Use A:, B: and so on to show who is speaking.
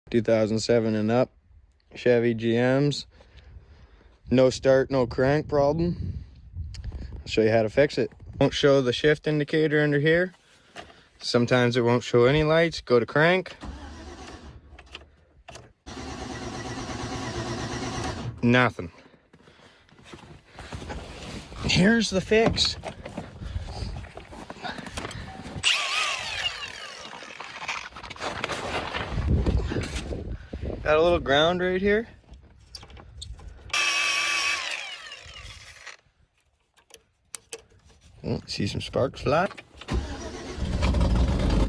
A: 2007 and up Chevy GMs. No start, no crank problem. I'll show you how to fix it. Won't show the shift indicator under here. Sometimes it won't show any lights. Go to crank. Nothing. Here's the fix. Got a little ground right here. Oh, see some sparks fly.